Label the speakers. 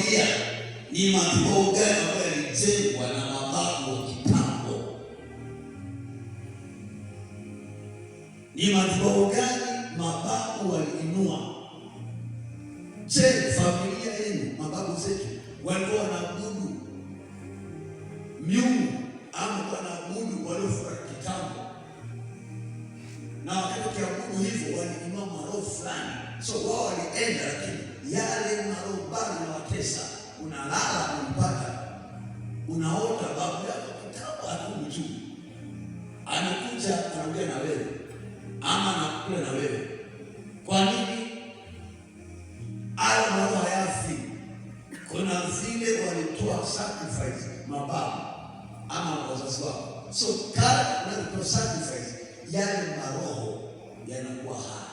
Speaker 1: familia ni madhabahu gani ambayo yalijengwa na mababu wa kitambo? Ni madhabahu gani mababu waliinua? Je, familia yenu, mababu zetu walikuwa wanaabudu miungu ama wanaabudu waliofuata kitambo? Na wakati wakiabudu hivyo waliinua maroho fulani, so wao walienda, lakini yale maroho bado yanawatesa. Unalala unampata, unaota babu yako kitambo hakumjui, anakuja anaongea na wewe ama anakula na wewe. Kwa nini? Hayo maroho hayafi. Kuna zile walitoa sacrifice mababu ama wazazi wao, so kama unatoa sacrifice, yale maroho yanakuwa hai.